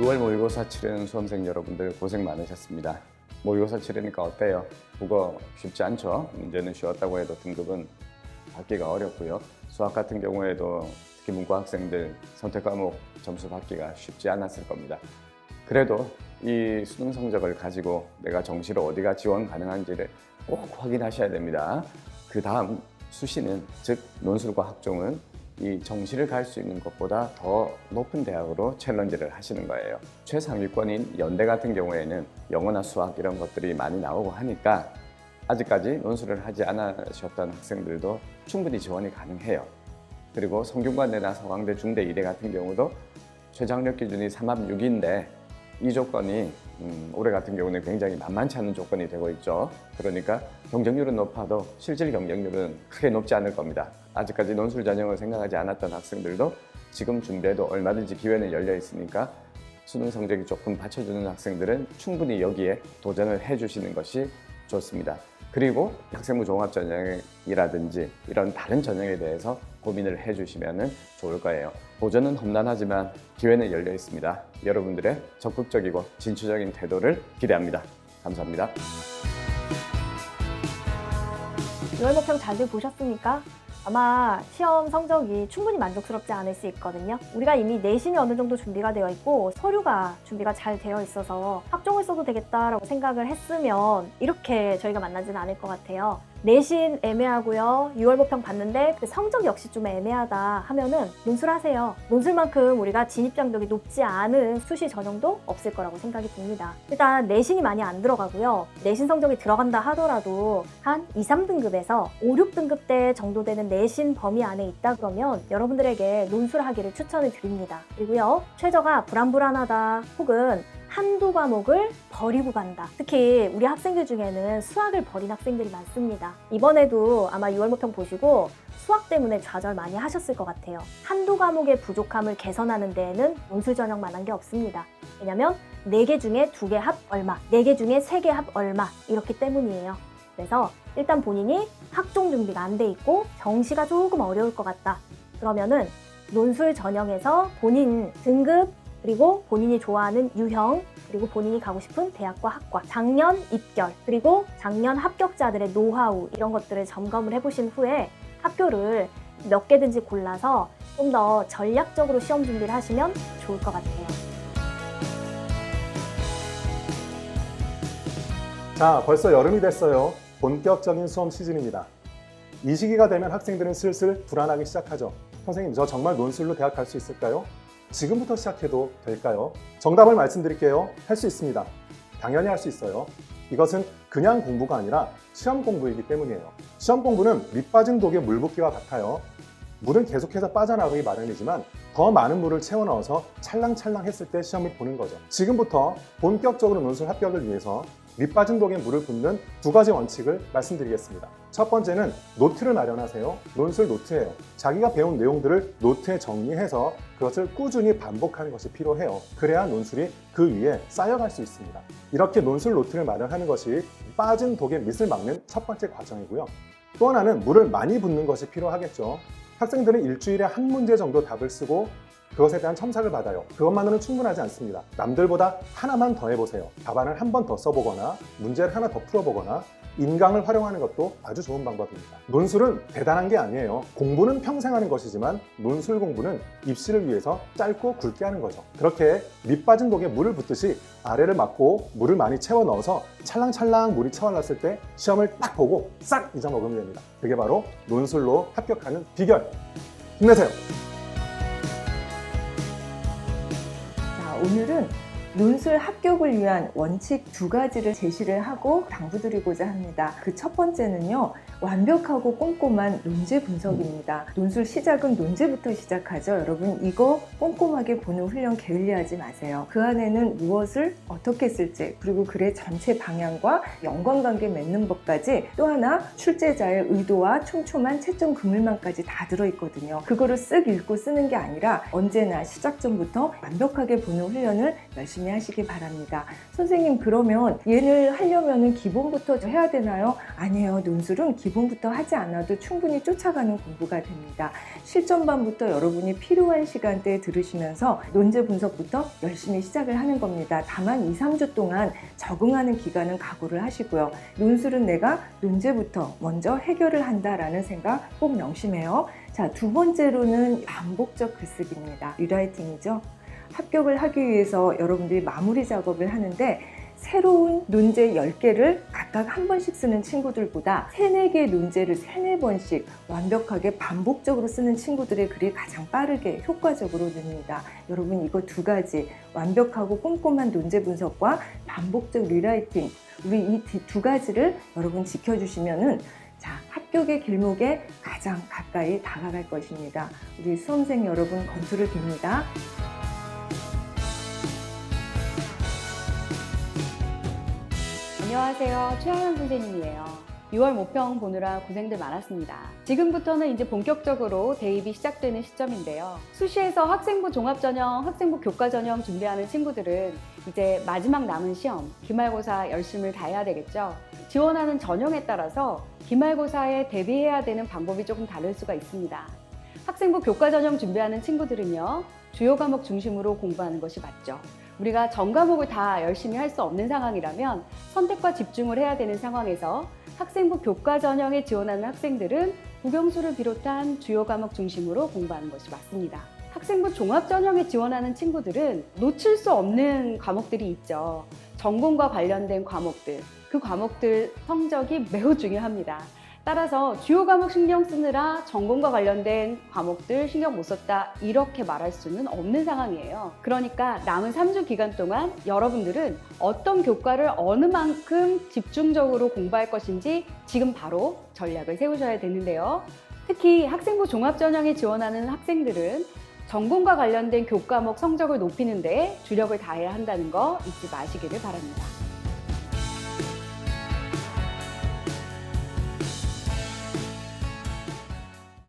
6월 모의고사 치르는 수험생 여러분들 고생 많으셨습니다. 모의고사 치르니까 어때요? 국어 쉽지 않죠? 문제는 쉬웠다고 해도 등급은 받기가 어렵고요. 수학 같은 경우에도 특히 문과 학생들 선택 과목 점수 받기가 쉽지 않았을 겁니다. 그래도 이 수능 성적을 가지고 내가 정시로 어디가 지원 가능한지를 꼭 확인하셔야 됩니다. 그 다음 수시는, 즉 논술과 학종은 이 정시를 갈 수 있는 것보다 더 높은 대학으로 챌린지를 하시는 거예요. 최상위권인 연대 같은 경우에는 영어나 수학 이런 것들이 많이 나오고 하니까 아직까지 논술을 하지 않으셨던 학생들도 충분히 지원이 가능해요. 그리고 성균관대나 서강대, 중대, 이대 같은 경우도 최저학력 기준이 3합 6인데 이 조건이 올해 같은 경우는 굉장히 만만치 않은 조건이 되고 있죠. 그러니까 경쟁률은 높아도 실질 경쟁률은 크게 높지 않을 겁니다. 아직까지 논술 전형을 생각하지 않았던 학생들도 지금 준비해도 얼마든지 기회는 열려 있으니까 수능 성적이 조금 받쳐주는 학생들은 충분히 여기에 도전을 해주시는 것이 좋습니다. 그리고 학생부 종합 전형이라든지 이런 다른 전형에 대해서 고민을 해주시면 좋을 거예요. 도전은 험난하지만 기회는 열려 있습니다. 여러분들의 적극적이고 진취적인 태도를 기대합니다. 감사합니다. 6월 모평 잘들 보셨습니까? 아마 시험 성적이 충분히 만족스럽지 않을 수 있거든요. 우리가 이미 내신이 어느 정도 준비가 되어 있고 서류가 준비가 잘 되어 있어서 학종을 써도 되겠다라고 생각을 했으면 이렇게 저희가 만나지는 않을 것 같아요. 내신 애매하고요. 6월 모평 봤는데 그 성적 역시 좀 애매하다 하면은 논술하세요. 논술만큼 우리가 진입장벽이 높지 않은 수시 전형도 없을 거라고 생각이 듭니다. 일단 내신이 많이 안 들어가고요. 내신 성적이 들어간다 하더라도 한 2, 3등급에서 5, 6등급대 정도 되는 내신 범위 안에 있다 그러면 여러분들에게 논술하기를 추천을 드립니다. 그리고요. 최저가 불안불안하다 혹은 한두 과목을 버리고 간다. 특히 우리 학생들 중에는 수학을 버린 학생들이 많습니다. 이번에도 아마 6월 모평 보시고 수학 때문에 좌절 많이 하셨을 것 같아요. 한두 과목의 부족함을 개선하는 데에는 논술 전형만한 게 없습니다. 왜냐면 4개 중에 2개 합 얼마, 4개 중에 3개 합 얼마 이렇기 때문이에요. 그래서 일단 본인이 학종 준비가 안 돼 있고 정시가 조금 어려울 것 같다. 그러면은 논술 전형에서 본인 등급 그리고 본인이 좋아하는 유형, 그리고 본인이 가고 싶은 대학과 학과, 작년 입결, 그리고 작년 합격자들의 노하우 이런 것들을 점검을 해보신 후에 학교를 몇 개든지 골라서 좀 더 전략적으로 시험 준비를 하시면 좋을 것 같아요. 자, 벌써 여름이 됐어요. 본격적인 수험 시즌입니다. 이 시기가 되면 학생들은 슬슬 불안하기 시작하죠. 선생님, 저 정말 논술로 대학 갈 수 있을까요? 지금부터 시작해도 될까요? 정답을 말씀드릴게요. 할 수 있습니다. 당연히 할 수 있어요. 이것은 그냥 공부가 아니라 시험 공부이기 때문이에요. 시험 공부는 밑 빠진 독에 물 붓기와 같아요. 물은 계속해서 빠져나가기 마련이지만 더 많은 물을 채워 넣어서 찰랑찰랑 했을 때 시험을 보는 거죠. 지금부터 본격적으로 논술 합격을 위해서 밑 빠진 독에 물을 붓는 2가지 원칙을 말씀드리겠습니다. 첫 번째는 노트를 마련하세요. 논술 노트예요. 자기가 배운 내용들을 노트에 정리해서 그것을 꾸준히 반복하는 것이 필요해요. 그래야 논술이 그 위에 쌓여갈 수 있습니다. 이렇게 논술 노트를 마련하는 것이 빠진 독의 밑을 막는 첫 번째 과정이고요. 또 하나는 물을 많이 붓는 것이 필요하겠죠. 학생들은 일주일에 한 문제 정도 답을 쓰고 그것에 대한 첨삭을 받아요. 그것만으로는 충분하지 않습니다. 남들보다 하나만 더 해보세요. 답안을 한 번 더 써보거나 문제를 하나 더 풀어보거나 인강을 활용하는 것도 아주 좋은 방법입니다. 논술은 대단한 게 아니에요. 공부는 평생 하는 것이지만 논술 공부는 입시를 위해서 짧고 굵게 하는 거죠. 그렇게 밑 빠진 독에 물을 붓듯이 아래를 막고 물을 많이 채워 넣어서 찰랑찰랑 물이 차올랐을 때 시험을 딱 보고 싹 잊어먹으면 됩니다. 그게 바로 논술로 합격하는 비결. 힘내세요. 오늘은 논술 합격을 위한 원칙 2가지를 제시를 하고 당부드리고자 합니다. 그 첫 번째는요, 완벽하고 꼼꼼한 논제 분석입니다. 논술 시작은 논제부터 시작하죠. 여러분, 이거 꼼꼼하게 보는 훈련 게을리하지 마세요. 그 안에는 무엇을 어떻게 쓸지, 그리고 글의 전체 방향과 연관관계 맺는 법까지, 또 하나 출제자의 의도와 촘촘한 채점 그물망까지 다 들어있거든요. 그거를 쓱 읽고 쓰는 게 아니라 언제나 시작 전부터 완벽하게 보는 훈련을 열심히 하시기 바랍니다. 선생님, 그러면 얘를 하려면 기본부터 해야 되나요? 아니에요. 논술은 기본 기본부터 하지 않아도 충분히 쫓아가는 공부가 됩니다. 실전반부터 여러분이 필요한 시간대에 들으시면서 논제 분석부터 열심히 시작을 하는 겁니다. 다만 2, 3주 동안 적응하는 기간은 각오를 하시고요. 논술은 내가 논제부터 먼저 해결을 한다라는 생각 꼭 명심해요. 자, 두 번째로는 반복적 글쓰기입니다. 리라이팅이죠. 합격을 하기 위해서 여러분들이 마무리 작업을 하는데 새로운 논제 10개를 각각 한 번씩 쓰는 친구들보다 3, 4개의 논제를 3, 4번씩 완벽하게 반복적으로 쓰는 친구들의 글이 가장 빠르게 효과적으로 늡니다. 여러분 이거 두 가지 완벽하고 꼼꼼한 논제 분석과 반복적 리라이팅 우리 이 두 가지를 여러분 지켜주시면은 자, 합격의 길목에 가장 가까이 다가갈 것입니다. 우리 수험생 여러분 건투를 빕니다. 안녕하세요. 최하연 선생님이에요. 6월 모평 보느라 고생들 많았습니다. 지금부터는 이제 본격적으로 대입이 시작되는 시점인데요. 수시에서 학생부 종합전형, 학생부 교과전형 준비하는 친구들은 이제 마지막 남은 시험, 기말고사 열심을 다해야 되겠죠. 지원하는 전형에 따라서 기말고사에 대비해야 되는 방법이 조금 다를 수가 있습니다. 학생부 교과전형 준비하는 친구들은요, 주요 과목 중심으로 공부하는 것이 맞죠. 우리가 전 과목을 다 열심히 할 수 없는 상황이라면 선택과 집중을 해야 되는 상황에서 학생부 교과 전형에 지원하는 학생들은 국영수를 비롯한 주요 과목 중심으로 공부하는 것이 맞습니다. 학생부 종합 전형에 지원하는 친구들은 놓칠 수 없는 과목들이 있죠. 전공과 관련된 과목들, 그 과목들 성적이 매우 중요합니다. 따라서 주요 과목 신경 쓰느라 전공과 관련된 과목들 신경 못 썼다 이렇게 말할 수는 없는 상황이에요. 그러니까 남은 3주 기간 동안 여러분들은 어떤 교과를 어느 만큼 집중적으로 공부할 것인지 지금 바로 전략을 세우셔야 되는데요. 특히 학생부 종합전형에 지원하는 학생들은 전공과 관련된 교과목 성적을 높이는 데 주력을 다해야 한다는 거 잊지 마시기를 바랍니다.